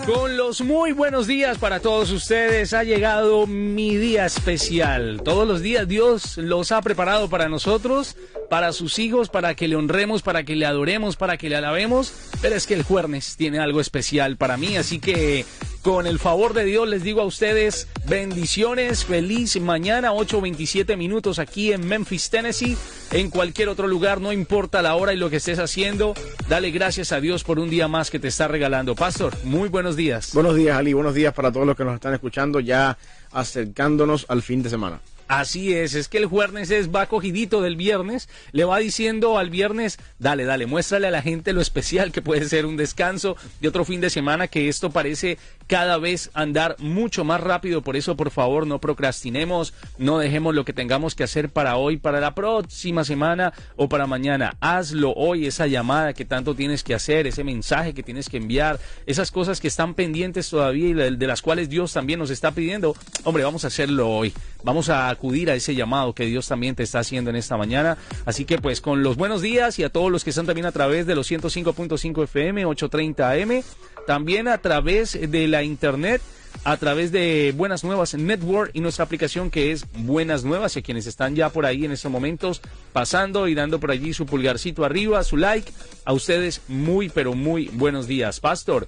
Con los muy buenos días para todos ustedes, ha llegado mi día especial. Todos los días Dios los ha preparado para nosotros, para sus hijos, para que le honremos, para que le adoremos, para que le alabemos. Pero es que el jueves tiene algo especial para mí, así que con el favor de Dios les digo a ustedes bendiciones, feliz mañana, 8:27 minutos aquí en Memphis, Tennessee. En cualquier otro lugar, no importa la hora y lo que estés haciendo, dale gracias a Dios por un día más que te está regalando. Pastor, muy buenos días. Buenos días, Ali, buenos días para todos los que nos están escuchando, ya acercándonos al fin de semana. Así es que el jueves va cogidito del viernes, le va diciendo al viernes, dale, muéstrale a la gente lo especial que puede ser un descanso de otro fin de semana, que esto parece cada vez andar mucho más rápido. Por eso, por favor, no procrastinemos, no dejemos lo que tengamos que hacer para hoy, para la próxima semana o para mañana. Hazlo hoy, esa llamada que tanto tienes que hacer, ese mensaje que tienes que enviar, esas cosas que están pendientes todavía y de las cuales Dios también nos está pidiendo. Hombre, vamos a hacerlo hoy, vamos a acudir a ese llamado que Dios también te está haciendo en esta mañana. Así que pues con los buenos días y a todos los que están también a través de los 105.5 FM, 830 AM, también a través de la internet, a través de Buenas Nuevas Network y nuestra aplicación que es Buenas Nuevas, y a quienes están ya por ahí en estos momentos pasando y dando por allí su pulgarcito arriba, su like, a ustedes muy pero muy buenos días. Pastor,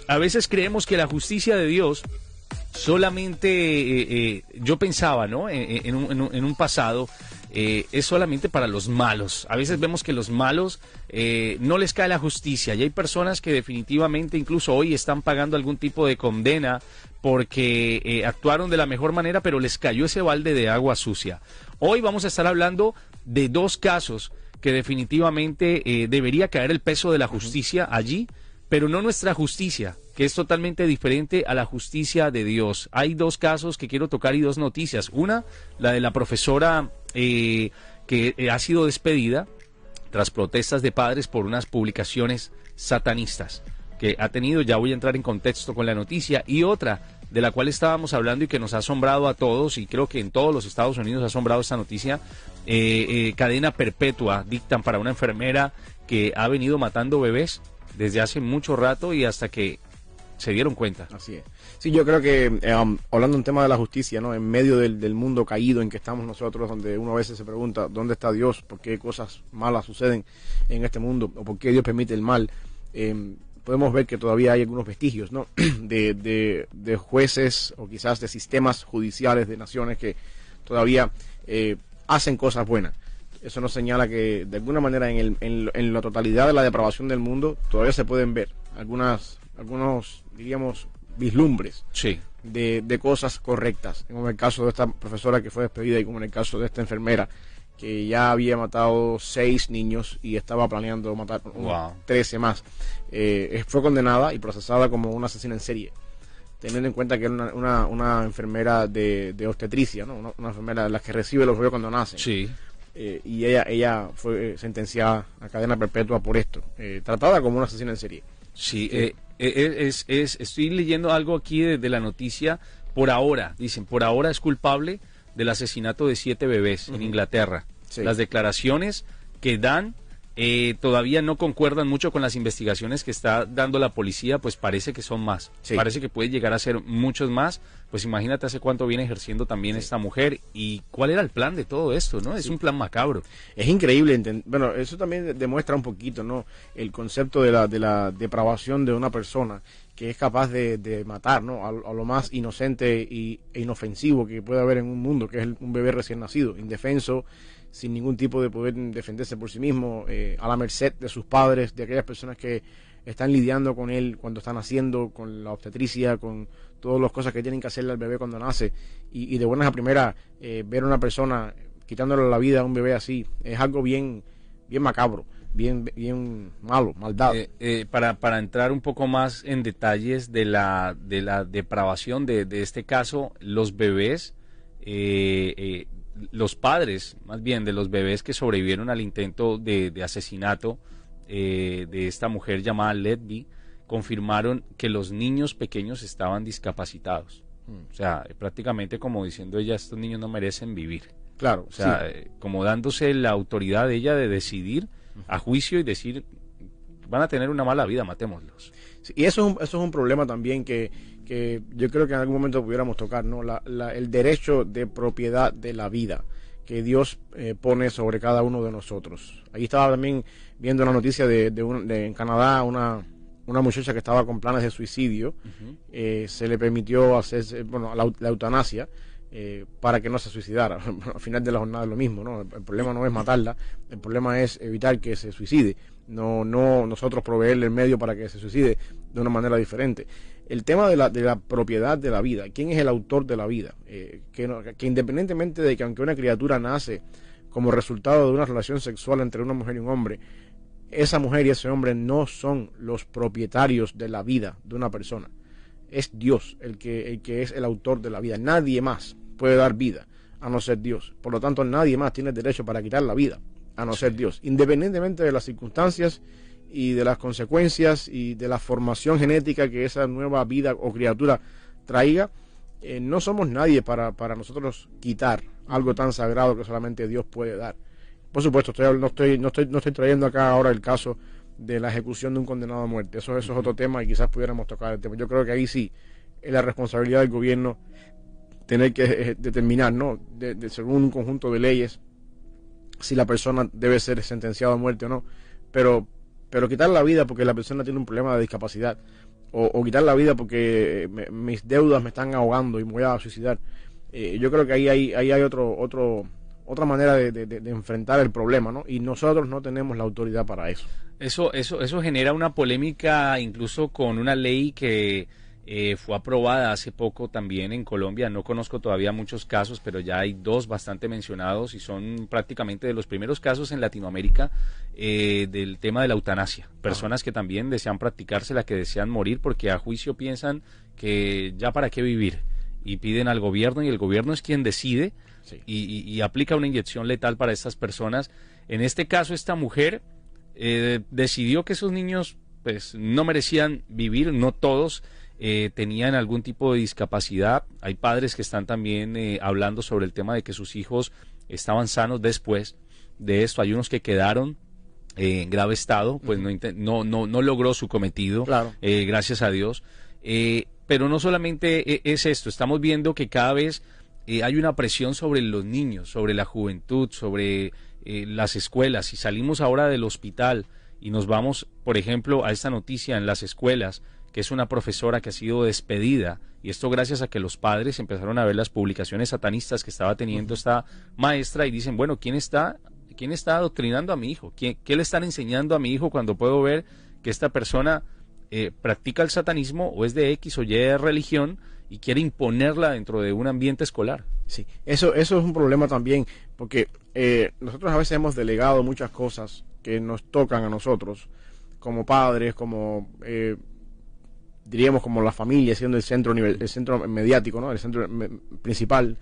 a veces creemos que la justicia de Dios solamente, yo pensaba, ¿no? En un pasado, es solamente para los malos. A veces vemos que los malos no les cae la justicia, y hay personas que definitivamente incluso hoy están pagando algún tipo de condena porque actuaron de la mejor manera, pero les cayó ese balde de agua sucia. Hoy vamos a estar hablando de dos casos que definitivamente debería caer el peso de la justicia allí, pero no nuestra justicia, que es totalmente diferente a la justicia de Dios. Hay dos casos que quiero tocar y dos noticias. Una, la de la profesora que ha sido despedida tras protestas de padres por unas publicaciones satanistas que ha tenido. Ya voy a entrar en contexto con la noticia. Y otra, de la cual estábamos hablando y que nos ha asombrado a todos, y creo que en todos los Estados Unidos ha asombrado esta noticia. Cadena perpetua dictan para una enfermera que ha venido matando bebés desde hace mucho rato y hasta que se dieron cuenta. Así es. Sí, yo creo que, hablando de un tema de la justicia, ¿no? En medio del mundo caído en que estamos nosotros, donde uno a veces se pregunta, ¿dónde está Dios? ¿Por qué cosas malas suceden en este mundo? ¿O por qué Dios permite el mal? Podemos ver que todavía hay algunos vestigios, ¿no? de jueces o quizás de sistemas judiciales de naciones que todavía hacen cosas buenas. Eso nos señala que de alguna manera en la totalidad de la depravación del mundo todavía se pueden ver algunos, diríamos, vislumbres, sí, de cosas correctas, como en el caso de esta profesora que fue despedida y como en el caso de esta enfermera que ya había matado 6 niños y estaba planeando matar 13 más. Fue condenada y procesada como una asesina en serie, teniendo en cuenta que era una enfermera de obstetricia, ¿no? Una enfermera de las que recibe los bebés cuando nacen. Sí. Y ella fue sentenciada a cadena perpetua por esto, tratada como una asesina en serie. Sí, estoy leyendo algo aquí de la noticia. Por ahora, dicen, por ahora es culpable del asesinato de 7 bebés en Inglaterra. Sí. Las declaraciones que dan todavía no concuerdan mucho con las investigaciones que está dando la policía, pues parece que son más. Sí. Parece que puede llegar a ser muchos más. Pues imagínate hace cuánto viene ejerciendo también esta mujer y cuál era el plan de todo esto, ¿no? Es un plan macabro. Es increíble, bueno, eso también demuestra un poquito, ¿no? El concepto de la depravación de una persona que es capaz de matar, ¿no? A lo más inocente e inofensivo que puede haber en un mundo, que es un bebé recién nacido, indefenso, sin ningún tipo de poder defenderse por sí mismo, a la merced de sus padres, de aquellas personas que están lidiando con él cuando está naciendo, con la obstetricia, con todas las cosas que tienen que hacerle al bebé cuando nace, y de buenas a primeras ver a una persona quitándole la vida a un bebé así, es algo bien macabro, bien malo, maldad. Para entrar un poco más en detalles de la depravación de este caso, los bebés, los padres, más bien, de los bebés que sobrevivieron al intento de asesinato de esta mujer llamada Letby, confirmaron que los niños pequeños estaban discapacitados. O sea, prácticamente como diciendo ella, estos niños no merecen vivir. Claro. O sea, como dándose la autoridad de ella de decidir a juicio y decir van a tener una mala vida, matémoslos. Sí, y eso es un problema también que yo creo que en algún momento pudiéramos tocar, ¿no? El derecho de propiedad de la vida que Dios pone sobre cada uno de nosotros. Ahí estaba también viendo una noticia de en Canadá, una muchacha que estaba con planes de suicidio. Se le permitió hacer, bueno, la eutanasia para que no se suicidara. Al final de la jornada es lo mismo, ¿no? El problema no es matarla, el problema es evitar que se suicide, no nosotros proveerle el medio para que se suicide de una manera diferente. El tema de la propiedad de la vida, ¿quién es el autor de la vida? Que independientemente de que aunque una criatura nace como resultado de una relación sexual entre una mujer y un hombre, esa mujer y ese hombre no son los propietarios de la vida de una persona. Es Dios el que es el autor de la vida. Nadie más puede dar vida a no ser Dios. Por lo tanto, nadie más tiene derecho para quitar la vida a no ser Dios. Independientemente de las circunstancias y de las consecuencias y de la formación genética que esa nueva vida o criatura traiga, no somos nadie para nosotros quitar algo tan sagrado que solamente Dios puede dar. Por supuesto, no estoy trayendo acá ahora el caso de la ejecución de un condenado a muerte. Eso es otro tema y quizás pudiéramos tocar el tema. Yo creo que ahí sí es la responsabilidad del gobierno tener que determinar, ¿no? Según un conjunto de leyes, si la persona debe ser sentenciada a muerte o no. Pero quitar la vida porque la persona tiene un problema de discapacidad o quitar la vida porque mis deudas me están ahogando y me voy a suicidar, yo creo que ahí hay otra manera de enfrentar el problema, ¿no? Y nosotros no tenemos la autoridad para eso. Eso genera una polémica incluso con una ley que fue aprobada hace poco también en Colombia. No conozco todavía muchos casos, pero ya hay dos bastante mencionados y son prácticamente de los primeros casos en Latinoamérica del tema de la eutanasia. Personas que también desean practicársela, que desean morir porque a juicio piensan que ya para qué vivir y piden al gobierno y el gobierno es quien decide. Sí. Y aplica una inyección letal para estas personas. En este caso, esta mujer decidió que esos niños pues no merecían vivir, no todos tenían algún tipo de discapacidad. Hay padres que están también hablando sobre el tema de que sus hijos estaban sanos después de esto. Hay unos que quedaron en grave estado, pues no logró su cometido, claro. Gracias a Dios. Pero no solamente es esto, estamos viendo que cada vez hay una presión sobre los niños, sobre la juventud, sobre las escuelas. Si salimos ahora del hospital y nos vamos, por ejemplo, a esta noticia en las escuelas, que es una profesora que ha sido despedida, y esto gracias a que los padres empezaron a ver las publicaciones satanistas que estaba teniendo esta maestra y dicen, bueno, ¿quién está adoctrinando a mi hijo? ¿Qué le están enseñando a mi hijo cuando puedo ver que esta persona practica el satanismo o es de X o Y religión y quiere imponerla dentro de un ambiente escolar? Sí, eso es un problema también, porque nosotros a veces hemos delegado muchas cosas que nos tocan a nosotros, como padres, como diríamos como la familia, siendo el centro mediático, ¿no? El centro principal.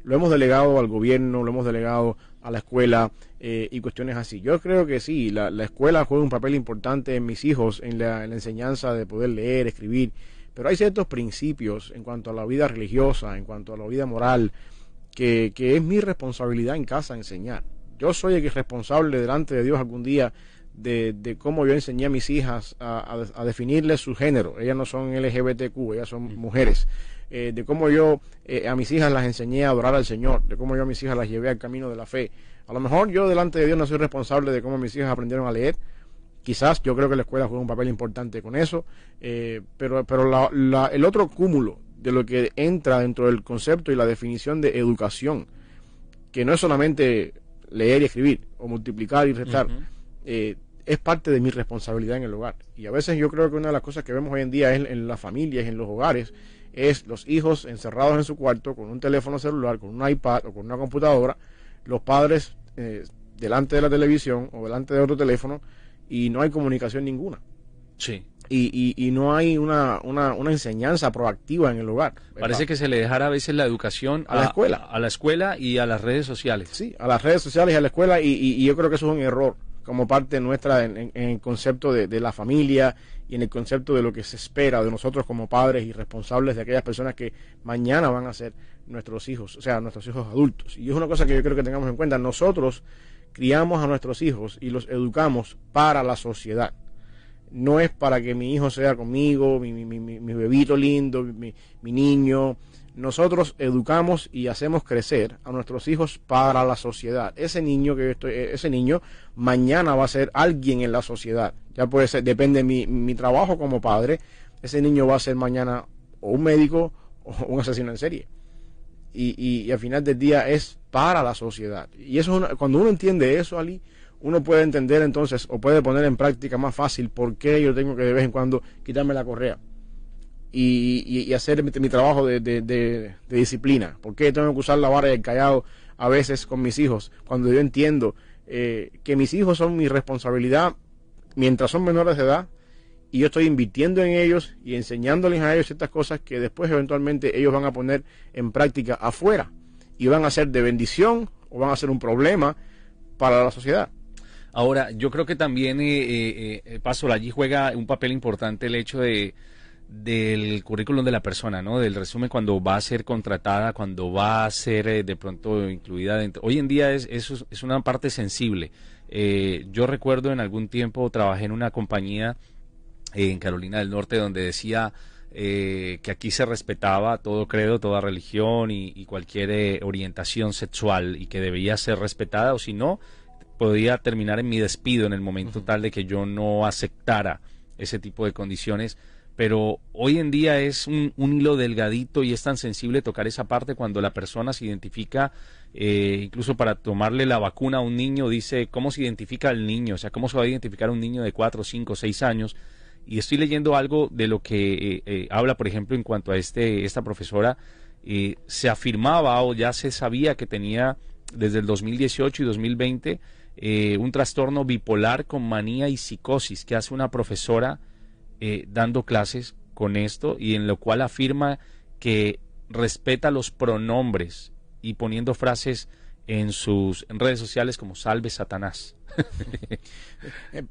Lo hemos delegado al gobierno, lo hemos delegado a la escuela y cuestiones así. Yo creo que sí, la escuela juega un papel importante en mis hijos, en la enseñanza de poder leer, escribir, pero hay ciertos principios en cuanto a la vida religiosa, en cuanto a la vida moral, que es mi responsabilidad en casa enseñar. Yo soy el que es responsable delante de Dios algún día de cómo yo enseñé a mis hijas a definirles su género. Ellas no son LGBTQ, ellas son mujeres. De cómo yo a mis hijas las enseñé a adorar al Señor, de cómo yo a mis hijas las llevé al camino de la fe. A lo mejor yo delante de Dios no soy responsable de cómo mis hijas aprendieron a leer. Quizás yo creo que la escuela juega un papel importante con eso, pero el otro cúmulo de lo que entra dentro del concepto y la definición de educación, que no es solamente leer y escribir o multiplicar y restar, es parte de mi responsabilidad en el hogar. Y a veces yo creo que una de las cosas que vemos hoy en día en las familias, en los hogares, es los hijos encerrados en su cuarto con un teléfono celular, con un iPad o con una computadora, los padres delante de la televisión o delante de otro teléfono, y no hay comunicación ninguna. Sí. Y no hay una enseñanza proactiva en el hogar, ¿verdad? Parece que se le dejara a veces la educación a la escuela. A la escuela y a las redes sociales. Sí, a las redes sociales y a la escuela, y yo creo que eso es un error como parte nuestra en el concepto de la familia y en el concepto de lo que se espera de nosotros como padres y responsables de aquellas personas que mañana van a ser nuestros hijos, o sea, nuestros hijos adultos. Y es una cosa que yo creo que tengamos en cuenta. Nosotros criamos a nuestros hijos y los educamos para la sociedad. no es para que mi hijo sea conmigo, mi bebito lindo, mi niño. Nosotros educamos y hacemos crecer a nuestros hijos para la sociedad. Ese niño mañana va a ser alguien en la sociedad. Ya puede ser, depende de mi trabajo como padre, ese niño va a ser mañana o un médico o un asesino en serie. Y al final del día es para la sociedad. Y eso cuando uno entiende eso, Ali, uno puede entender entonces, o puede poner en práctica más fácil por qué yo tengo que de vez en cuando quitarme la correa y hacer mi trabajo de disciplina. ¿Por qué tengo que usar la vara y el callado a veces con mis hijos? Cuando yo entiendo que mis hijos son mi responsabilidad mientras son menores de edad, y yo estoy invirtiendo en ellos y enseñándoles a ellos ciertas cosas que después eventualmente ellos van a poner en práctica afuera, y van a ser de bendición o van a ser un problema para la sociedad. Ahora, yo creo que también, Pastor, allí juega un papel importante el hecho del currículum de la persona, ¿no? Del resumen cuando va a ser contratada, cuando va a ser de pronto incluida dentro. Hoy en día eso es una parte sensible. Yo recuerdo en algún tiempo trabajé en una compañía en Carolina del Norte donde decía que aquí se respetaba todo credo, toda religión y cualquier orientación sexual, y que debía ser respetada, o si no, podía terminar en mi despido en el momento tal de que yo no aceptara ese tipo de condiciones. Pero hoy en día es un hilo delgadito y es tan sensible tocar esa parte cuando la persona se identifica, incluso para tomarle la vacuna a un niño, dice cómo se identifica al niño, o sea, cómo se va a identificar un niño de 4, 5, 6 años. Y estoy leyendo algo de lo que habla, por ejemplo, en cuanto a esta profesora. Se afirmaba o ya se sabía que tenía desde el 2018 y 2020 un trastorno bipolar con manía y psicosis que hace una profesora dando clases con esto, y en lo cual afirma que respeta los pronombres y poniendo frases en sus redes sociales como salve Satanás.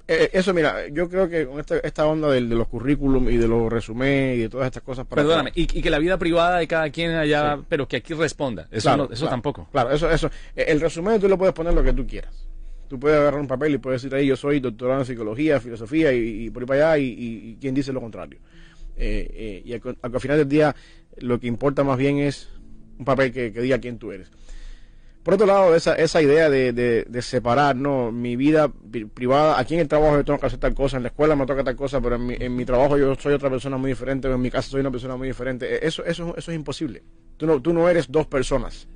Eso, mira, yo creo que con esta onda de los currículum y de los resumés y de todas estas cosas perdóname, y que la vida privada de cada quien allá, sí, pero que aquí responda, eso claro, no, eso claro, tampoco. Claro, eso el resumen tú le puedes poner lo que tú quieras. Tú puedes agarrar un papel y puedes decir ahí, yo soy doctorado en psicología, filosofía y por ahí para allá, y quien dice lo contrario. Y al final del día lo que importa más bien es un papel que diga quién tú eres. Por otro lado, esa idea de separar, ¿no? Mi vida privada, aquí en el trabajo yo tengo que hacer tal cosa, en la escuela me toca tal cosa, pero en mi trabajo yo soy otra persona muy diferente, o en mi casa soy una persona muy diferente. Eso es imposible. Tú no eres dos personas.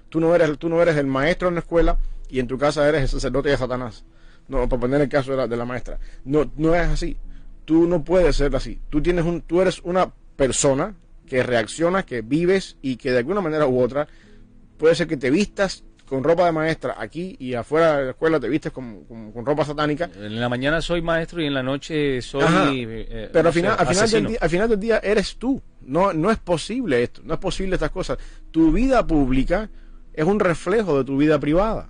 Tú no eres el maestro en la escuela y en tu casa eres el sacerdote de Satanás. No, para poner el caso de la maestra. No es así. Tú no puedes ser así. Tú eres una persona que reacciona, que vives y que de alguna manera u otra puede ser que te vistas con ropa de maestra aquí y afuera de la escuela te vistes con ropa satánica. En la mañana soy maestro y en la noche soy pero al final del día eres tú. No es posible esto, no es posible estas cosas. Tu vida pública es un reflejo de tu vida privada.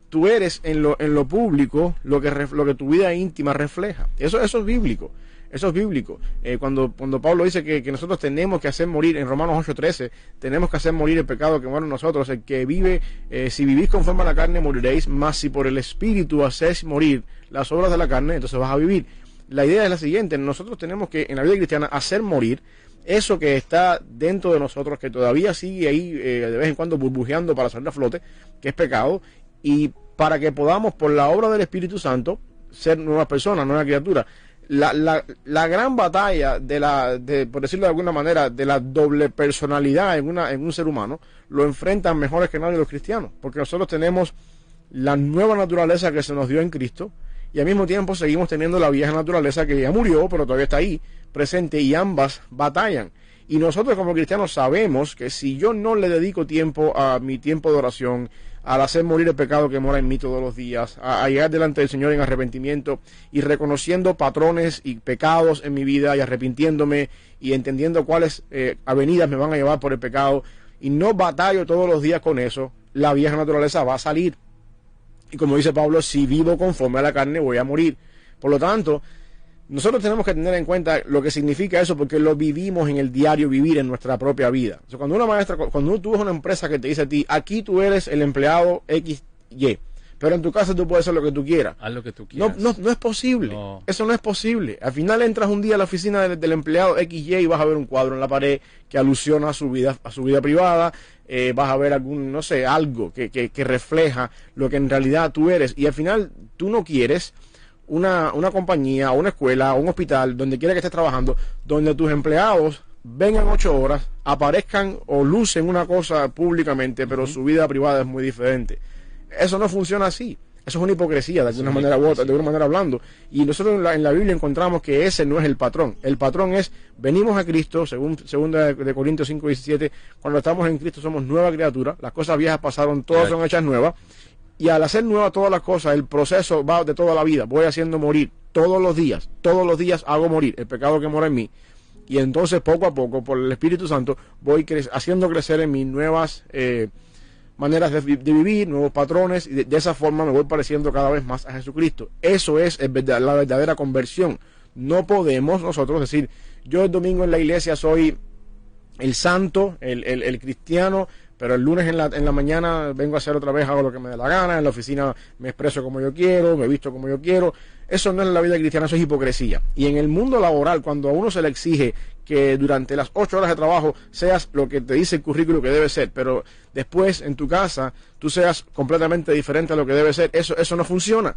Tú eres en lo público lo que tu vida íntima refleja. Eso es bíblico. Eso es bíblico. Cuando Pablo dice que nosotros tenemos que hacer morir, en Romanos 8:13, tenemos que hacer morir el pecado que muere en nosotros. El que vive, si vivís conforme a la carne, moriréis, mas si por el Espíritu hacéis morir las obras de la carne, entonces vas a vivir. La idea es la siguiente: nosotros tenemos que, en la vida cristiana, hacer morir eso que está dentro de nosotros, que todavía sigue ahí de vez en cuando burbujeando para salir a flote, que es pecado, y para que podamos, por la obra del Espíritu Santo, ser nuevas personas, nuevas criaturas. La gran batalla por decirlo de alguna manera, de la doble personalidad en un ser humano, lo enfrentan mejores que nadie los cristianos, porque nosotros tenemos la nueva naturaleza que se nos dio en Cristo, y al mismo tiempo seguimos teniendo la vieja naturaleza que ya murió, pero todavía está ahí, presente, y ambas batallan. Y nosotros como cristianos sabemos que si yo no le dedico tiempo a mi tiempo de oración, al hacer morir el pecado que mora en mí todos los días, a llegar delante del Señor en arrepentimiento y reconociendo patrones y pecados en mi vida y arrepintiéndome y entendiendo cuáles avenidas me van a llevar por el pecado, y no batallo todos los días con eso, la vieja naturaleza va a salir. Y como dice Pablo, si vivo conforme a la carne voy a morir. Por lo tanto, nosotros tenemos que tener en cuenta lo que significa eso, porque lo vivimos en el diario vivir en nuestra propia vida. O sea, cuando tú ves una empresa que te dice a ti, aquí tú eres el empleado XY, pero en tu casa tú puedes hacer lo que tú quieras. Haz lo que tú quieras. No es posible. No. Eso no es posible. Al final entras un día a la oficina del empleado XY y vas a ver un cuadro en la pared que alusiona a su vida privada. Vas a ver algún, no sé, algo que refleja lo que en realidad tú eres. Y al final tú no quieres una compañía, una escuela, un hospital, donde quiera que estés trabajando, donde tus empleados vengan 8 horas, aparezcan o lucen una cosa públicamente, pero su vida privada es muy diferente. Eso no funciona así. Eso es una hipocresía, de alguna manera u otra, de alguna manera hablando. Y nosotros en la Biblia encontramos que ese no es el patrón. El patrón es, venimos a Cristo, según 2 de Corintios 5:17, cuando estamos en Cristo somos nueva criatura, las cosas viejas pasaron, todas son hechas nuevas. Y al hacer nuevas todas las cosas, el proceso va de toda la vida. Voy haciendo morir todos los días hago morir el pecado que mora en mí. Y entonces poco a poco, por el Espíritu Santo, voy haciendo crecer en mí nuevas maneras de vivir, nuevos patrones, y de esa forma me voy pareciendo cada vez más a Jesucristo. Eso es la verdadera conversión. No podemos nosotros decir, yo el domingo en la iglesia soy el santo, el cristiano, pero el lunes en la mañana vengo a hacer otra vez, hago lo que me dé la gana, en la oficina me expreso como yo quiero, me visto como yo quiero. Eso no es la vida cristiana, eso es hipocresía. Y en el mundo laboral, cuando a uno se le exige que durante las 8 horas de trabajo seas lo que te dice el currículo que debe ser, pero después en tu casa tú seas completamente diferente a lo que debe ser, eso no funciona.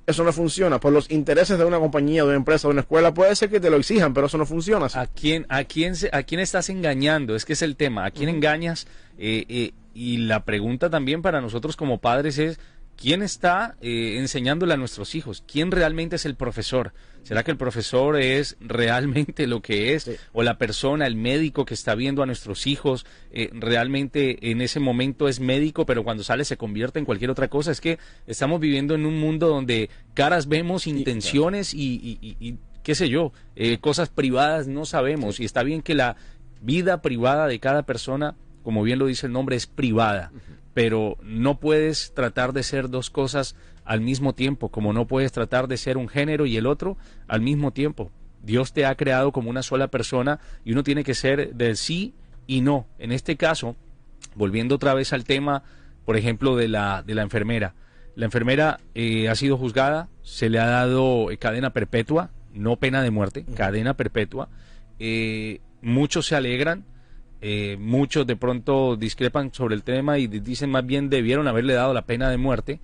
Eso no funciona. Por los intereses de una compañía, de una empresa, de una escuela, puede ser que te lo exijan, pero eso no funciona así. ¿A quién estás engañando? Es que es el tema. ¿A quién engañas? Y la pregunta también para nosotros como padres es, ¿quién está enseñándole a nuestros hijos? ¿Quién realmente es el profesor? ¿Será que el profesor es realmente lo que es? Sí. ¿O la persona, el médico que está viendo a nuestros hijos, realmente en ese momento es médico, pero cuando sale se convierte en cualquier otra cosa? Es que estamos viviendo en un mundo donde caras vemos, intenciones y qué sé yo, cosas privadas no sabemos. Sí. Y está bien que la vida privada de cada persona, como bien lo dice el nombre, es privada. Pero no puedes tratar de ser dos cosas al mismo tiempo, como no puedes tratar de ser un género y el otro al mismo tiempo. Dios te ha creado como una sola persona y uno tiene que ser del sí y no. En este caso, volviendo otra vez al tema, por ejemplo, de la enfermera. La enfermera ha sido juzgada, se le ha dado cadena perpetua, no pena de muerte, cadena perpetua. Muchos se alegran. Muchos de pronto discrepan sobre el tema y dicen más bien debieron haberle dado la pena de muerte.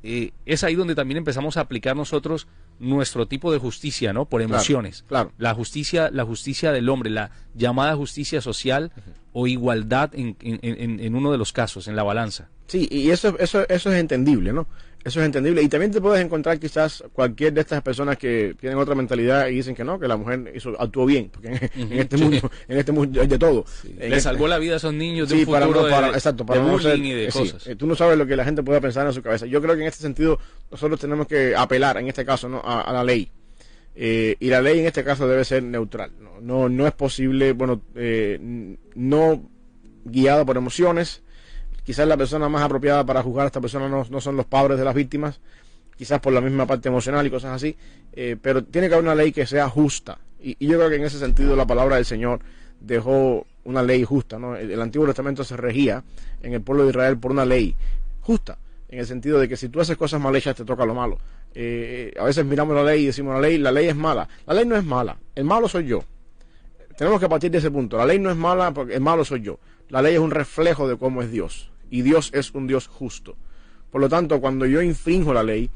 Es ahí donde también empezamos a aplicar nosotros nuestro tipo de justicia, ¿no? Por emociones. Claro. La justicia del hombre, la llamada justicia social o igualdad en uno de los casos, en la balanza. Sí, y eso es entendible, ¿no? Eso es entendible. Y también te puedes encontrar quizás cualquier de estas personas que tienen otra mentalidad y dicen que no, que la mujer actuó bien, porque en este mundo hay de todo. Sí. Le salvó la vida a esos niños de un futuro de bullying y de cosas. Tú no sabes lo que la gente puede pensar en su cabeza. Yo creo que en este sentido nosotros tenemos que apelar, en este caso, ¿no? a la ley. Y la ley en este caso debe ser neutral. No es posible, no guiada por emociones. Quizás la persona más apropiada para juzgar a esta persona no son los padres de las víctimas, quizás por la misma parte emocional y cosas así, pero tiene que haber una ley que sea justa. Y yo creo que en ese sentido la palabra del Señor dejó una ley justa, ¿no? El Antiguo Testamento se regía en el pueblo de Israel por una ley justa, en el sentido de que si tú haces cosas mal hechas te toca lo malo. A veces miramos la ley y decimos la ley es mala. La ley no es mala, el malo soy yo. Tenemos que partir de ese punto. La ley no es mala porque el malo soy yo. La ley es un reflejo de cómo es Dios. Y Dios es un Dios justo. Por lo tanto, cuando yo infrinjo la ley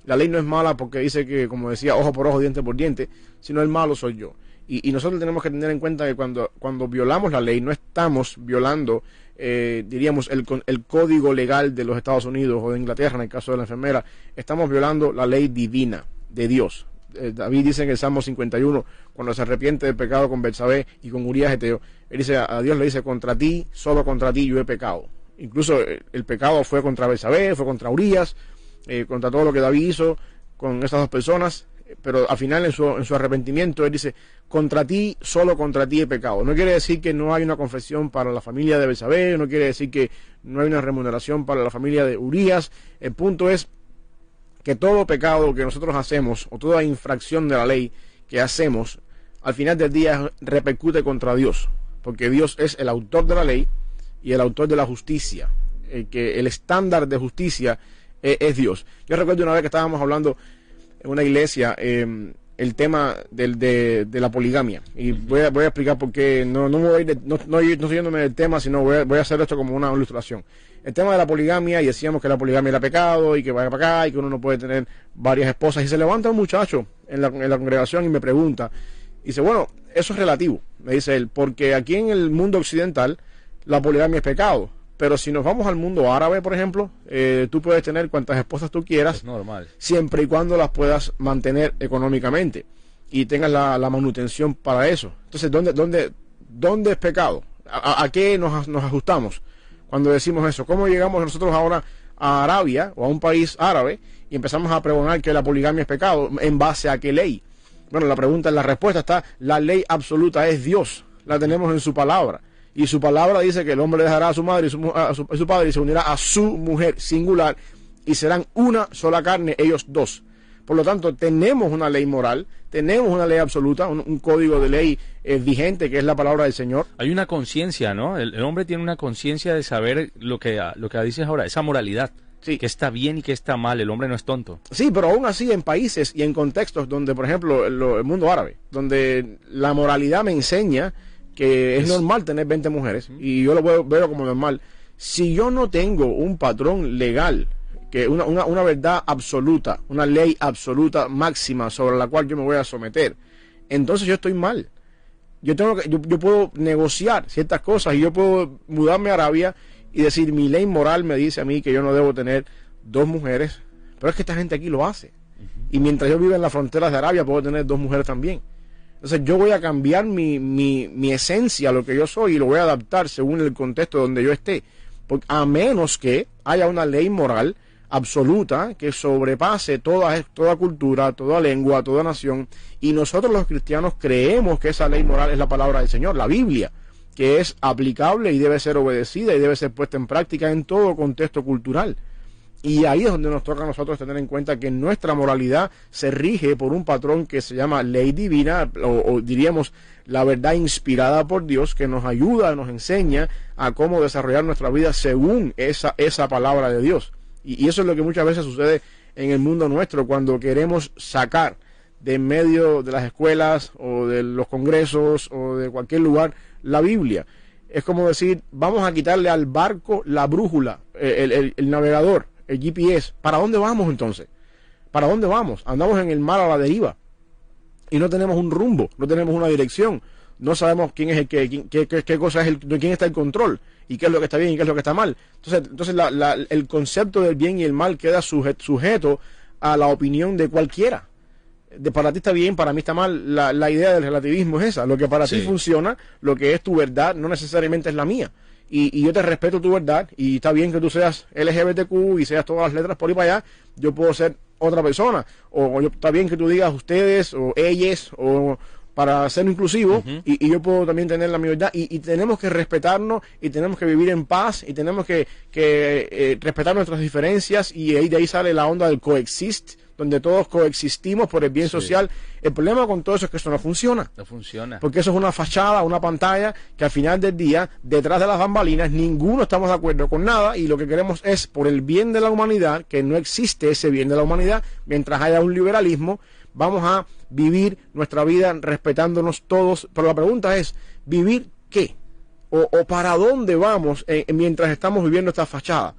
no es mala porque dice que, como decía, ojo por ojo, diente por diente, sino el malo soy yo. Y nosotros tenemos que tener en cuenta que cuando violamos la ley, no estamos violando, diríamos, el código legal de los Estados Unidos o de Inglaterra, en el caso de la enfermera, estamos violando la ley divina de Dios. David dice en el Salmo 51, cuando se arrepiente del pecado con Betsabé y con Urías Eteo, él dice, a Dios le dice, contra ti, solo contra ti yo he pecado. Incluso el pecado fue contra Betsabé, fue contra Urías, contra todo lo que David hizo con esas dos personas, pero al final en su arrepentimiento él dice, contra ti, solo contra ti he pecado. No quiere decir que no hay una confesión para la familia de Betsabé, no quiere decir que no hay una remuneración para la familia de Urías. El punto es que todo pecado que nosotros hacemos, o toda infracción de la ley que hacemos, al final del día repercute contra Dios, porque Dios es el autor de la ley y el autor de la justicia. Que el estándar de justicia es Dios. Yo recuerdo una vez que estábamos hablando en una iglesia el tema de la poligamia, y voy a explicar por qué, no estoy yéndome del tema, sino voy a hacer esto como una ilustración. El tema de la poligamia, y decíamos que la poligamia era pecado, y que vaya para acá, y que uno no puede tener varias esposas, y se levanta un muchacho en la congregación y me pregunta, y dice, bueno, eso es relativo, me dice él, porque aquí en el mundo occidental la poligamia es pecado, pero si nos vamos al mundo árabe, por ejemplo, tú puedes tener cuantas esposas tú quieras, Es normal. siempre y cuando las puedas mantener económicamente y tengas la manutención para eso. Entonces, ¿dónde es pecado? ¿A qué nos ajustamos cuando decimos eso? ¿Cómo llegamos nosotros ahora a Arabia o a un país árabe y empezamos a pregonar que la poligamia es pecado? ¿En base a qué ley? Bueno, la respuesta está, la ley absoluta es Dios, la tenemos en su palabra. Y su palabra dice que el hombre dejará a su madre y a su padre y se unirá a su mujer singular y serán una sola carne ellos dos. Por lo tanto, tenemos una ley moral, tenemos una ley absoluta, un código de ley vigente que es la palabra del Señor. Hay una conciencia, ¿no? El hombre tiene una conciencia de saber lo que dices ahora, esa moralidad. Sí. Que está bien y que está mal, el hombre no es tonto. Sí, pero aún así en países y en contextos donde, por ejemplo, el mundo árabe, donde la moralidad me enseña que es normal tener 20 mujeres, y yo lo veo como normal. Si yo no tengo un patrón legal, que una verdad absoluta, una ley absoluta máxima sobre la cual yo me voy a someter, entonces yo estoy mal. Yo puedo negociar ciertas cosas y yo puedo mudarme a Arabia y decir, mi ley moral me dice a mí que yo no debo tener 2 mujeres, pero es que esta gente aquí lo hace. Y mientras yo viva en las fronteras de Arabia puedo tener 2 mujeres también. Entonces yo voy a cambiar mi esencia, lo que yo soy, y lo voy a adaptar según el contexto donde yo esté. Porque a menos que haya una ley moral absoluta que sobrepase toda cultura, toda lengua, toda nación, y nosotros los cristianos creemos que esa ley moral es la palabra del Señor, la Biblia, que es aplicable y debe ser obedecida y debe ser puesta en práctica en todo contexto cultural. Y ahí es donde nos toca a nosotros tener en cuenta que nuestra moralidad se rige por un patrón que se llama ley divina, o diríamos la verdad inspirada por Dios, que nos ayuda, nos enseña a cómo desarrollar nuestra vida según esa palabra de Dios. Y eso es lo que muchas veces sucede en el mundo nuestro cuando queremos sacar de en medio de las escuelas o de los congresos o de cualquier lugar la Biblia. Es como decir, vamos a quitarle al barco la brújula, el navegador, el GPS. ¿Para dónde vamos entonces? ¿Para dónde vamos? Andamos en el mar a la deriva y no tenemos un rumbo, no tenemos una dirección, no sabemos quién es qué cosa es de quién está el control y qué es lo que está bien y qué es lo que está mal. Entonces el concepto del bien y el mal queda sujeto a la opinión de cualquiera. Para ti está bien, para mí está mal. La idea del relativismo es esa. Lo que para ti funciona, lo que es tu verdad, no necesariamente es la mía. Y yo te respeto tu verdad, y está bien que tú seas LGBTQ y seas todas las letras por ahí para allá. Yo puedo ser otra persona, está bien que tú digas ustedes o ellas, o para ser inclusivo, y yo puedo también tener la mi verdad, y tenemos que respetarnos, y tenemos que vivir en paz, y tenemos que respetar nuestras diferencias, y de ahí sale la onda del coexist, donde todos coexistimos por el bien social. El problema con todo eso es que eso no funciona. No funciona. Porque eso es una fachada, una pantalla, que al final del día, detrás de las bambalinas, ninguno estamos de acuerdo con nada, y lo que queremos es, por el bien de la humanidad, que no existe ese bien de la humanidad, mientras haya un liberalismo, vamos a vivir nuestra vida respetándonos todos. Pero la pregunta es, ¿vivir qué? ¿O para dónde vamos mientras estamos viviendo esta fachada?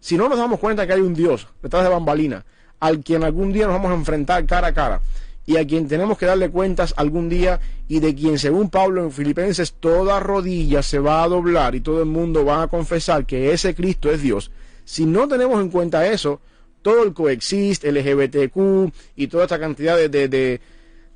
Si no nos damos cuenta que hay un Dios detrás de bambalinas, al quien algún día nos vamos a enfrentar cara a cara, y a quien tenemos que darle cuentas algún día, y de quien, según Pablo en Filipenses, toda rodilla se va a doblar y todo el mundo va a confesar que ese Cristo es Dios. Si no tenemos en cuenta eso, todo el coexist, LGBTQ y toda esta cantidad de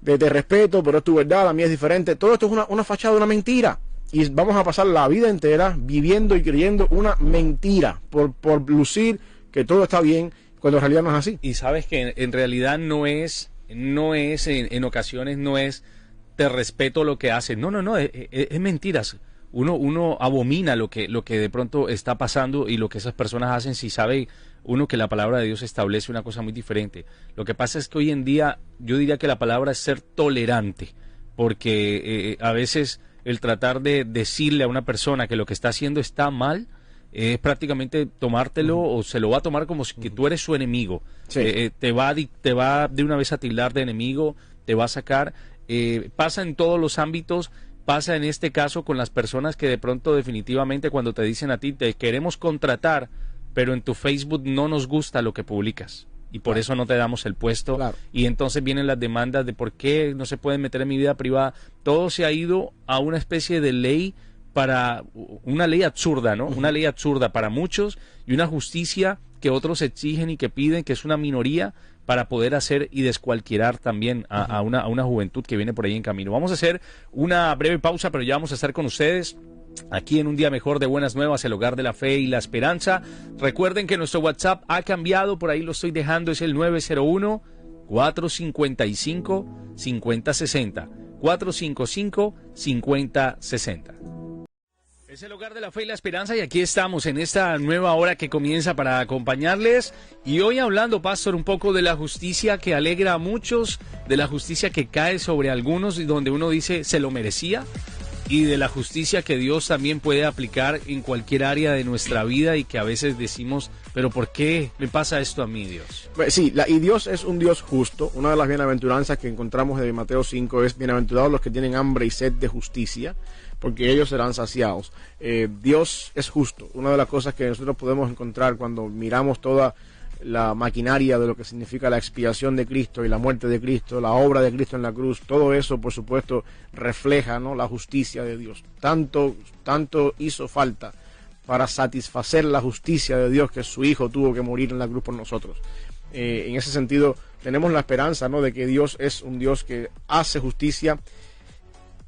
respeto, pero es tu verdad, la mía es diferente, todo esto es una fachada, una mentira. Y vamos a pasar la vida entera viviendo y creyendo una mentira por lucir que todo está bien, cuando en realidad no es así. Y sabes que en realidad no es en ocasiones no es te respeto lo que haces. No, es mentiras. Uno abomina lo que de pronto está pasando y lo que esas personas hacen, si sabe uno que la palabra de Dios establece una cosa muy diferente. Lo que pasa es que hoy en día yo diría que la palabra es ser tolerante, porque a veces el tratar de decirle a una persona que lo que está haciendo está mal, es prácticamente tomártelo o se lo va a tomar como si que tú eres su enemigo. Sí. Te va de una vez a tildar de enemigo, te va a sacar. Pasa en todos los ámbitos, pasa en este caso con las personas que de pronto definitivamente cuando te dicen a ti, te queremos contratar, pero en tu Facebook no nos gusta lo que publicas. Y por eso no te damos el puesto. Claro. Y entonces vienen las demandas de por qué no se pueden meter en mi vida privada. Todo se ha ido a una especie de ley, para una ley absurda, ¿no? Una ley absurda para muchos y una justicia que otros exigen y que piden, que es una minoría, para poder hacer y descualquierar también a una juventud que viene por ahí en camino. Vamos a hacer una breve pausa, pero ya vamos a estar con ustedes aquí en Un Día Mejor de Buenas Nuevas, el hogar de la fe y la esperanza. Recuerden que nuestro WhatsApp ha cambiado, por ahí lo estoy dejando, es el 901-455-5060. 455-5060. Es el hogar de la fe y la esperanza y aquí estamos en esta nueva hora que comienza para acompañarles y hoy hablando, Pastor, un poco de la justicia que alegra a muchos, de la justicia que cae sobre algunos y donde uno dice se lo merecía, y de la justicia que Dios también puede aplicar en cualquier área de nuestra vida y que a veces decimos, pero ¿por qué me pasa esto a mí, Dios? Sí, y Dios es un Dios justo. Una de las bienaventuranzas que encontramos de Mateo 5 es: bienaventurados los que tienen hambre y sed de justicia, porque ellos serán saciados. Dios es justo. Una de las cosas que nosotros podemos encontrar cuando miramos toda la maquinaria de lo que significa la expiación de Cristo y la muerte de Cristo, la obra de Cristo en la cruz, todo eso, por supuesto, refleja, ¿no?, la justicia de Dios. Tanto hizo falta para satisfacer la justicia de Dios que su Hijo tuvo que morir en la cruz por nosotros. En ese sentido, tenemos la esperanza, ¿no?, de que Dios es un Dios que hace justicia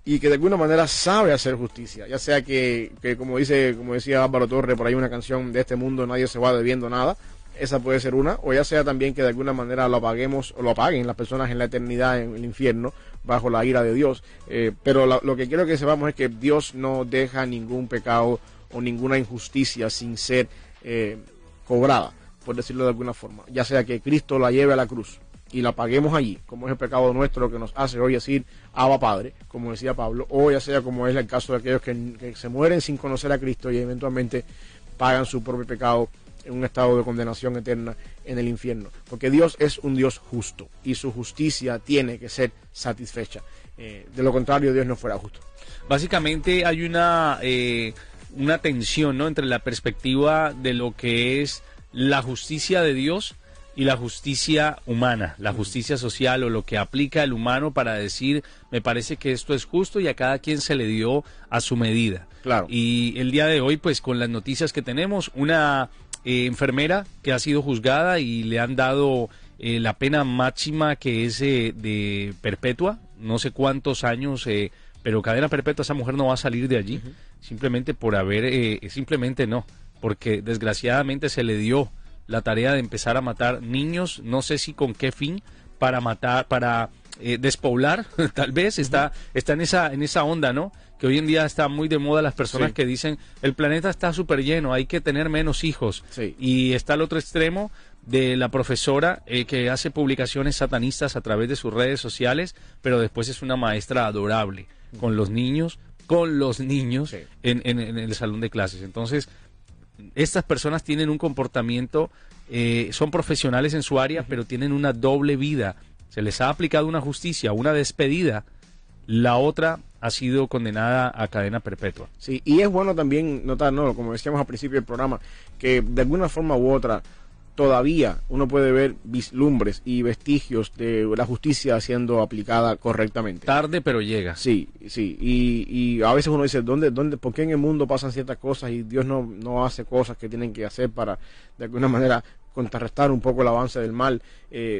y que de alguna manera sabe hacer justicia, ya sea que como decía Álvaro Torres, por ahí una canción, de este mundo nadie se va debiendo nada. Esa puede ser una, o ya sea también que de alguna manera lo apaguemos o lo apaguen las personas en la eternidad, en el infierno, bajo la ira de Dios. Pero lo que quiero que sepamos es que Dios no deja ningún pecado o ninguna injusticia sin ser cobrada, por decirlo de alguna forma. Ya sea que Cristo la lleve a la cruz y la paguemos allí, como es el pecado nuestro lo que nos hace hoy decir Abba Padre, como decía Pablo, o ya sea como es el caso de aquellos que se mueren sin conocer a Cristo y eventualmente pagan su propio pecado en un estado de condenación eterna en el infierno, porque Dios es un Dios justo y su justicia tiene que ser satisfecha. De lo contrario, Dios no fuera justo. Básicamente hay una tensión, ¿no?, entre la perspectiva de lo que es la justicia de Dios y la justicia humana, la justicia social o lo que aplica el humano para decir, me parece que esto es justo y a cada quien se le dio a su medida. Claro. Y el día de hoy, pues con las noticias que tenemos, una enfermera que ha sido juzgada y le han dado la pena máxima, que es de perpetua, no sé cuántos años, pero cadena perpetua. Esa mujer no va a salir de allí, simplemente por simplemente no, porque desgraciadamente se le dio la tarea de empezar a matar niños, no sé si con qué fin, para matar, para despoblar, tal vez, está en esa onda, ¿no?, que hoy en día está muy de moda las personas que dicen, el planeta está súper lleno, hay que tener menos hijos. Sí. Y está el otro extremo de la profesora que hace publicaciones satanistas a través de sus redes sociales, pero después es una maestra adorable con los niños sí, en el salón de clases. Entonces, estas personas tienen un comportamiento, son profesionales en su área, pero tienen una doble vida. Se les ha aplicado una justicia, una despedida, la otra ha sido condenada a cadena perpetua. Sí, y es bueno también notar, ¿no?, como decíamos al principio del programa, que de alguna forma u otra todavía uno puede ver vislumbres y vestigios de la justicia siendo aplicada correctamente. Tarde, pero llega. Sí, y a veces uno dice, ¿por qué en el mundo pasan ciertas cosas y Dios no hace cosas que tienen que hacer para, de alguna manera, contrarrestar un poco el avance del mal?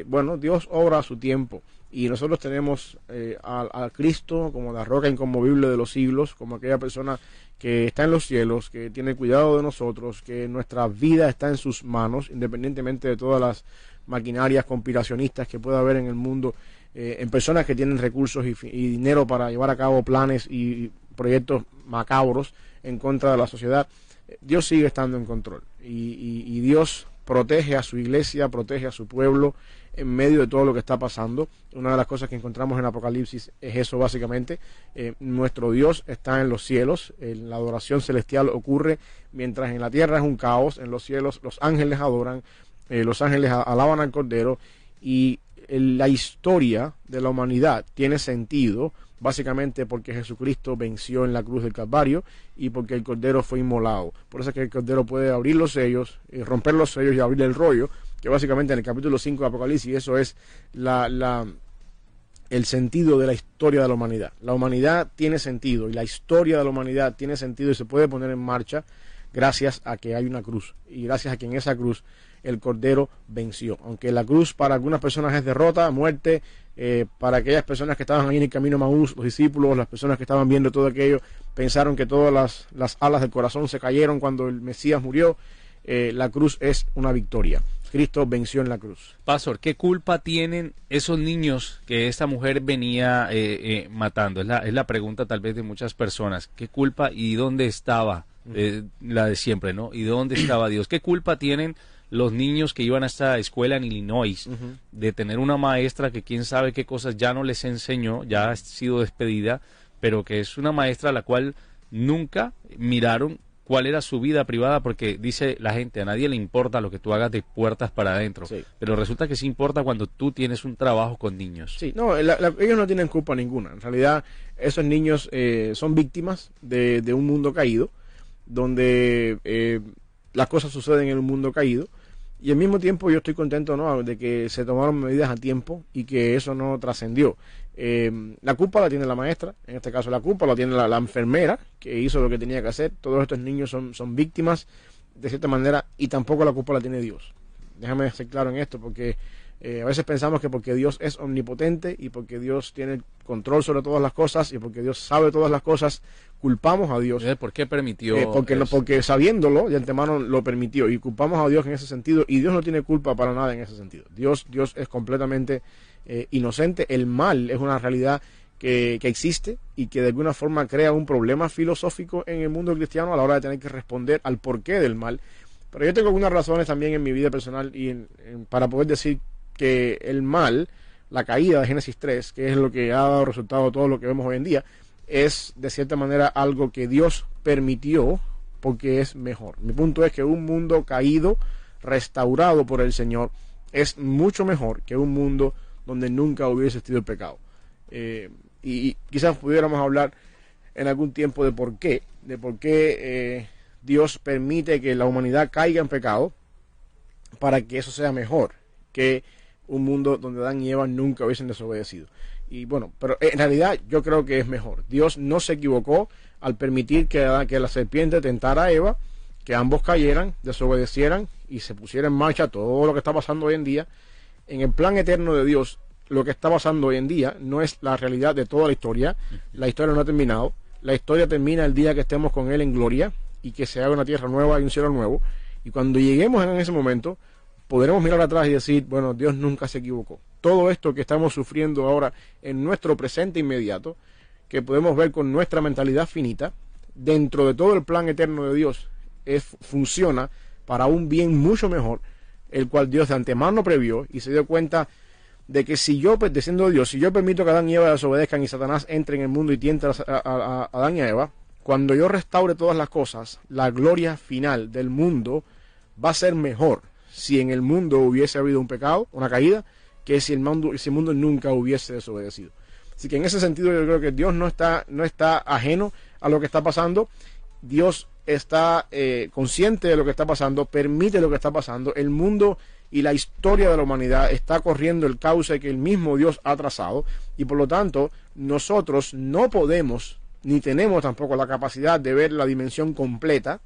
Bueno, Dios obra a su tiempo. Y nosotros tenemos a Cristo como la roca inconmovible de los siglos, como aquella persona que está en los cielos, que tiene cuidado de nosotros, que nuestra vida está en sus manos, independientemente de todas las maquinarias conspiracionistas que pueda haber en el mundo, en personas que tienen recursos y dinero para llevar a cabo planes y proyectos macabros en contra de la sociedad. Dios sigue estando en control y Dios protege a su iglesia, protege a su pueblo, en medio de todo lo que está pasando. Una de las cosas que encontramos en Apocalipsis es eso básicamente. Nuestro Dios está en los cielos, la adoración celestial ocurre, mientras en la tierra es un caos. En los cielos los ángeles adoran, los ángeles alaban al Cordero, y la historia de la humanidad tiene sentido básicamente porque Jesucristo venció en la cruz del Calvario y porque el Cordero fue inmolado. Por eso es que el Cordero puede abrir los sellos, romper los sellos y abrir el rollo, que básicamente en el capítulo 5 de Apocalipsis eso es el sentido de la historia de la humanidad. La humanidad tiene sentido y la historia de la humanidad tiene sentido y se puede poner en marcha gracias a que hay una cruz y gracias a que en esa cruz el Cordero venció. Aunque la cruz para algunas personas es derrota, muerte, para aquellas personas que estaban ahí en el camino Maús, los discípulos, las personas que estaban viendo todo aquello, pensaron que todas las alas del corazón se cayeron cuando el Mesías murió. La cruz es una victoria. Cristo venció en la cruz. Pastor, ¿qué culpa tienen esos niños que esta mujer venía matando? Es la pregunta tal vez de muchas personas. ¿Qué culpa y dónde estaba la de siempre, ¿no? ¿Y dónde estaba Dios? ¿Qué culpa tienen los niños que iban a esta escuela en Illinois de tener una maestra que quién sabe qué cosas ya no les enseñó, ya ha sido despedida, pero que es una maestra a la cual nunca miraron cuál era su vida privada? Porque dice la gente, a nadie le importa lo que tú hagas de puertas para adentro, Sí. pero resulta que sí importa cuando tú tienes un trabajo con niños. Sí, no, ellos no tienen culpa ninguna. En realidad, esos niños son víctimas de un mundo caído, donde las cosas suceden en un mundo caído. Y al mismo tiempo yo estoy contento, ¿no?, de que se tomaron medidas a tiempo y que eso no trascendió. La culpa la tiene la maestra, en este caso la culpa la tiene la enfermera, que hizo lo que tenía que hacer. Todos estos niños son víctimas de cierta manera, y tampoco la culpa la tiene Dios. Déjame ser claro en esto, porque a veces pensamos que porque Dios es omnipotente y porque Dios tiene control sobre todas las cosas y porque Dios sabe todas las cosas, culpamos a Dios. ¿Por qué permitió Porque sabiéndolo de antemano lo permitió, y culpamos a Dios en ese sentido, y Dios no tiene culpa para nada en ese sentido. Dios es completamente inocente. El mal es una realidad que existe y que de alguna forma crea un problema filosófico en el mundo cristiano a la hora de tener que responder al porqué del mal. Pero yo tengo algunas razones también en mi vida personal para poder decir que el mal, la caída de Génesis 3, que es lo que ha dado resultado a todo lo que vemos hoy en día, es de cierta manera algo que Dios permitió porque es mejor. Mi punto es que un mundo caído, restaurado por el Señor, es mucho mejor que un mundo donde nunca hubiese existido el pecado. Y quizás pudiéramos hablar en algún tiempo de por qué Dios permite que la humanidad caiga en pecado, para que eso sea mejor que un mundo donde Adán y Eva nunca hubiesen desobedecido. Y bueno, pero en realidad yo creo que es mejor. Dios no se equivocó al permitir que la serpiente tentara a Eva, que ambos cayeran, desobedecieran y se pusiera en marcha todo lo que está pasando hoy en día. En el plan eterno de Dios, lo que está pasando hoy en día no es la realidad de toda la historia. La historia no ha terminado. La historia termina el día que estemos con Él en gloria y que se haga una tierra nueva y un cielo nuevo. Y cuando lleguemos en ese momento, podremos mirar atrás y decir, bueno, Dios nunca se equivocó. Todo esto que estamos sufriendo ahora en nuestro presente inmediato, que podemos ver con nuestra mentalidad finita, dentro de todo el plan eterno de Dios, funciona para un bien mucho mejor, el cual Dios de antemano previó y se dio cuenta de que si yo, siendo Dios, si yo permito que Adán y Eva desobedezcan y Satanás entre en el mundo y tiente a Adán y a Eva, cuando yo restaure todas las cosas, la gloria final del mundo va a ser mejor si en el mundo hubiese habido un pecado, una caída, que si el mundo nunca hubiese desobedecido. Así que en ese sentido yo creo que Dios no está ajeno a lo que está pasando. Dios está consciente de lo que está pasando, permite lo que está pasando. El mundo y la historia de la humanidad está corriendo el cauce que el mismo Dios ha trazado, y por lo tanto nosotros no podemos ni tenemos tampoco la capacidad de ver la dimensión completa,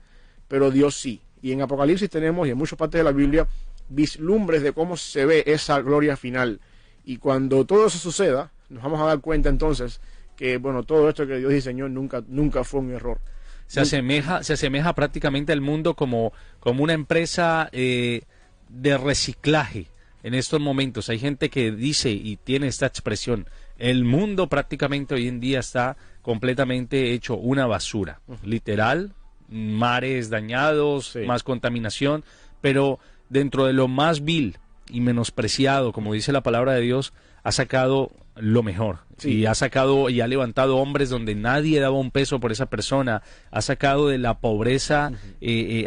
pero Dios sí. Y en Apocalipsis tenemos, y en muchas partes de la Biblia, vislumbres de cómo se ve esa gloria final. Y cuando todo eso suceda, nos vamos a dar cuenta entonces que, bueno, todo esto que Dios diseñó nunca fue un error. Se asemeja prácticamente al mundo como una empresa de reciclaje. En estos momentos hay gente que dice y tiene esta expresión: el mundo prácticamente hoy en día está completamente hecho una basura, literal, mares dañados, Sí. más contaminación, pero dentro de lo más vil y menospreciado, como dice la palabra de Dios, ha sacado lo mejor. Sí. Y ha sacado y ha levantado hombres donde nadie daba un peso por esa persona. Ha sacado de la pobreza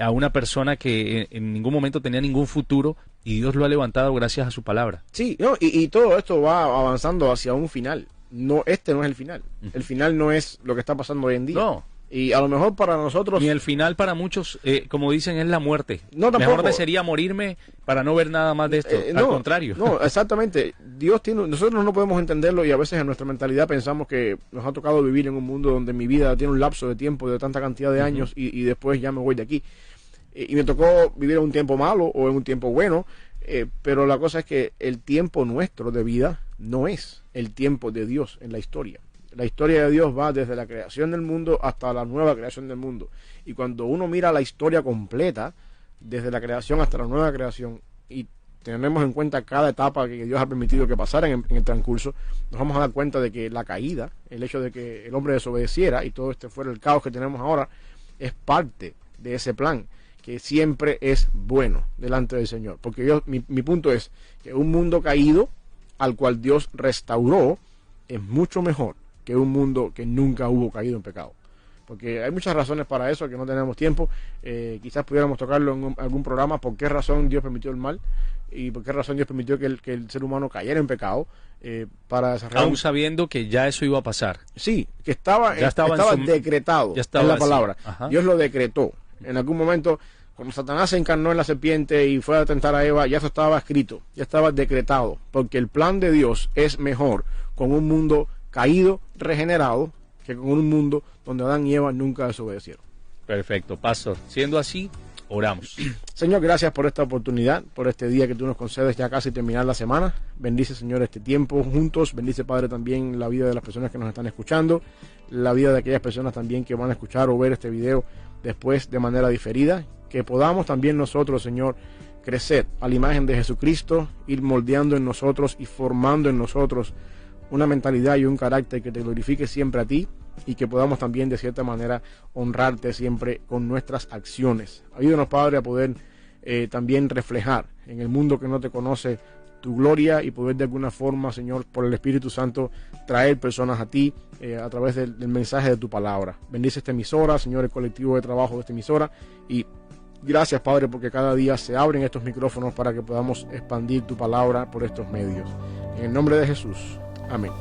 a una persona que en ningún momento tenía ningún futuro, y Dios lo ha levantado gracias a su palabra. Sí, no, y todo esto va avanzando hacia un final. No, este no es el final. El final no es lo que está pasando hoy en día. No. Y a lo mejor para nosotros... Ni el final para muchos, como dicen, es la muerte. No, tampoco. Mejor sería morirme para no ver nada más de esto. Al contrario. No, exactamente. Dios tiene... Nosotros no podemos entenderlo, y a veces en nuestra mentalidad pensamos que nos ha tocado vivir en un mundo donde mi vida tiene un lapso de tiempo de tanta cantidad de años y después ya me voy de aquí. Y me tocó vivir en un tiempo malo o en un tiempo bueno, pero la cosa es que el tiempo nuestro de vida no es el tiempo de Dios en la historia. La historia de Dios va desde la creación del mundo hasta la nueva creación del mundo. Y cuando uno mira la historia completa, desde la creación hasta la nueva creación, y tenemos en cuenta cada etapa que Dios ha permitido que pasara en el transcurso, nos vamos a dar cuenta de que la caída, el hecho de que el hombre desobedeciera y todo este fuera el caos que tenemos ahora, es parte de ese plan, que siempre es bueno delante del Señor. Porque mi punto es que un mundo caído al cual Dios restauró es mucho mejor que un mundo que nunca hubo caído en pecado. Porque hay muchas razones para eso que no tenemos tiempo. Quizás pudiéramos tocarlo en algún programa, por qué razón Dios permitió el mal y por qué razón Dios permitió que el ser humano cayera en pecado, para desarrollar... Aún sabiendo que ya eso iba a pasar. Sí, que estaba decretado, ya estaba es la palabra. Ajá. Dios lo decretó. En algún momento, cuando Satanás se encarnó en la serpiente y fue a tentar a Eva, ya eso estaba escrito, ya estaba decretado, porque el plan de Dios es mejor con un mundo caído, regenerado, que con un mundo donde Adán y Eva nunca desobedecieron. Perfecto, pastor. Siendo así, oramos. Señor, gracias por esta oportunidad, por este día que tú nos concedes ya casi terminar la semana. Bendice, Señor, este tiempo juntos. Bendice, Padre, también la vida de las personas que nos están escuchando, la vida de aquellas personas también que van a escuchar o ver este video después de manera diferida. Que podamos también nosotros, Señor, crecer a la imagen de Jesucristo, ir moldeando en nosotros y formando en nosotros una mentalidad y un carácter que te glorifique siempre a ti, y que podamos también de cierta manera honrarte siempre con nuestras acciones. Ayúdanos, Padre, a poder también reflejar en el mundo que no te conoce tu gloria, y poder de alguna forma, Señor, por el Espíritu Santo, traer personas a ti a través del mensaje de tu palabra. Bendice esta emisora, Señor, el colectivo de trabajo de esta emisora, y gracias, Padre, porque cada día se abren estos micrófonos para que podamos expandir tu palabra por estos medios. En el nombre de Jesús. Amén.